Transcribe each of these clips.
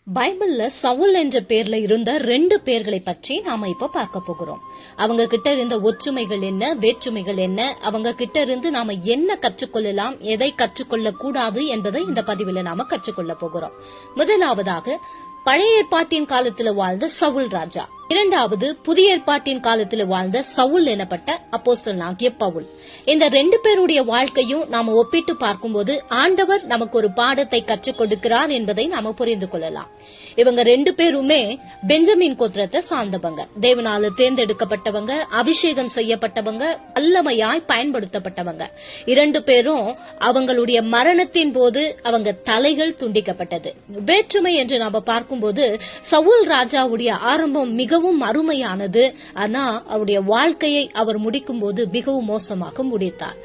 பைபிள்ல சவுல் என்ற பேர்ல இருந்த 2 பேர்களை பற்றி நாம இப்ப பார்க்க போகிறோம். அவங்க கிட்ட இருந்த ஒற்றுமைகள் என்ன, வேற்றுமைகள் என்ன, அவங்க கிட்ட இருந்து நாம என்ன கற்றுக்கொள்ளலாம், எதை கற்றுக்கொள்ள கூடாது என்பதை இந்த பதிவில் நாம கற்றுக்கொள்ள போகிறோம். முதலாவதாக பழைய ஏற்பாட்டின் காலத்துல வாழ்ந்த சவுல் ராஜா, இரண்டாவது புதிய ஏற்பாட்டின் காலத்துல வாழ்ந்த சவுல் எனப்பட்ட அப்போஸ்தலனாகிய பவுல். இந்த 2 பேருடைய வாழ்க்கையும் நாம ஒப்பிட்டு பார்க்கும்போது ஆண்டவர் நமக்கு ஒரு பாடத்தை கற்றுக் கொடுக்கிறார் என்பதை நாம புரிந்து கொள்ளலாம். இவங்க 2 பேருமே பெஞ்சமின் கோத்திரத்தை சார்ந்தவங்க, தேவனால தேர்ந்தெடுக்கப்பட்டவங்க, அபிஷேகம் செய்யப்பட்டவங்க, வல்லமையாய் பயன்படுத்தப்பட்டவங்க. 2 பேரும் அவங்களுடைய மரணத்தின் போது அவங்க தலைகள் துண்டிக்கப்பட்டது. வேற்றுமை என்று நாம பார்க்கும்போது சவுல் ராஜாவுடைய ஆரம்பம் மிகவும் அருமையானது. ஆனா அவருடைய வாழ்க்கையை அவர் முடிக்கும் போது மிகவும் மோசமாக முடித்தார்.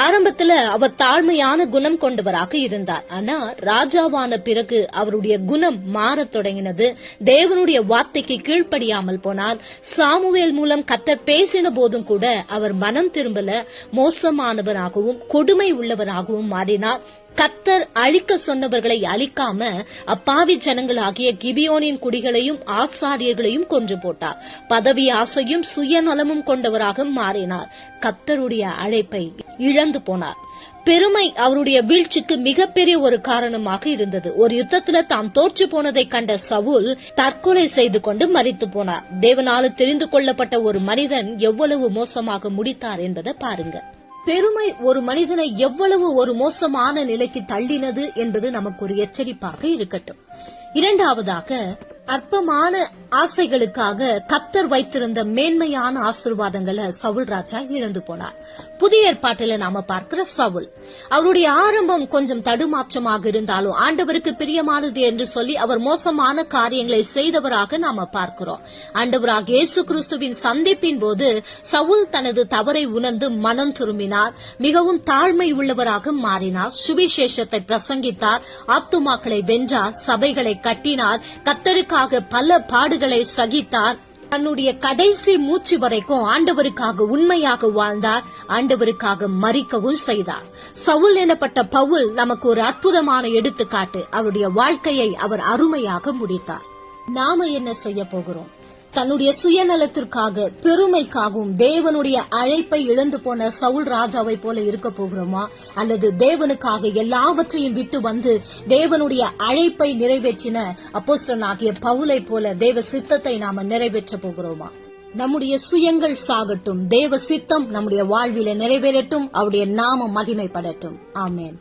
ஆரம்பத்துல அவர் தாழ்மையான குணம் கொண்டவராக இருந்தார். ஆனா ராஜாவான பிறகு அவருடைய குணம் மாறத் தொடங்கினது. தேவனுடைய வார்த்தைக்கு கீழ்ப்படியாமல் போனார். சாமுவேல் மூலம் கர்த்தர் பேசின போதும் கூட அவர் மனம் திரும்பல, மோசமானவராகவும் கொடுமை உள்ளவராகவும் மாறினார். கர்த்தர் அழிக்க சொன்னவர்களை அழிக்காம அப்பாவி ஜனங்களாகிய கிபியோனின் குடிகளையும் ஆசாரியர்களையும் கொன்று போட்டார். பதவி ஆசையும் சுயநலமும் கொண்டவராக மாறினார். கர்த்தருடைய அழைப்பை இழந்து போனார். பெருமை அவருடைய வீழ்ச்சிக்கு மிகப்பெரிய ஒரு காரணமாக இருந்தது. ஒரு யுத்தத்துல தாம் தோற்று போனதை கண்ட சவுல் தற்கொலை செய்து கொண்டு மரித்து போனார். தேவனால தெரிந்து கொள்ளப்பட்ட ஒரு மனிதன் எவ்வளவு மோசமாக முடித்தார் என்பதை பாருங்க. பெருமை ஒரு மனிதனை எவ்வளவு ஒரு மோசமான நிலைக்கு தள்ளினது என்பது நமக்கு ஒரு எச்சரிப்பாக இருக்கட்டும். இரண்டாவதாக, அற்பமான ஆசைகளுக்காக கர்த்தர் வைத்திருந்த மேன்மையான ஆசீர்வாதங்களை சவுல் ராஜா இழந்து போனார். புதிய ஏற்பாட்டில நாம பார்க்கிற சவுல், அவருடைய ஆரம்பம் கொஞ்சம் தடுமாற்றமாக இருந்தாலும் ஆண்டவருக்கு பிரியமானது என்று சொல்லி அவர் மோசமான காரியங்களை செய்தவராக நாம பார்க்கிறோம். ஆண்டவராக இயேசு கிறிஸ்துவின் சந்திப்பின் போது சவுல் தனது தவறை உணர்ந்து மனம் திரும்பினார். மிகவும் தாழ்மை உள்ளவராக மாறினார். சுவிசேஷத்தை பிரசங்கித்தார். ஆத்துமாக்களை வென்றார். சபைகளை கட்டினார். கர்த்தருக்காக பல பாடுகளை சகித்தார். தன்னுடைய கடைசி மூச்சு வரைக்கும் ஆண்டவருக்காக உண்மையாக வாழ்ந்தார். ஆண்டவருக்காக மரிக்கவும் செய்தார். சவுல் எனப்பட்ட பவுல் நமக்கு ஒரு அற்புதமான எடுத்துக்காட்டு. அவருடைய வாழ்க்கையை அவர் அருமையாக முடித்தார். நாம என்ன செய்ய போகிறோம்? தன்னுடைய சுயநலத்திற்காக, பெருமைக்காகவும் தேவனுடைய அழைப்பை இழந்து போன சவுல் ராஜாவை போல இருக்க போகிறோமா? அல்லது தேவனுக்காக எல்லாவற்றையும் விட்டு வந்து தேவனுடைய அழைப்பை நிறைவேற்றின அப்போஸ்தலனாகிய பவுலை போல தேவ சித்தத்தை நாம நிறைவேற்ற போகிறோமா? நம்முடைய சுயங்கள் சாகட்டும், தேவ சித்தம் நம்முடைய வாழ்வில நிறைவேறட்டும், அவருடைய நாமம் மகிமைப்படட்டும். ஆமென்.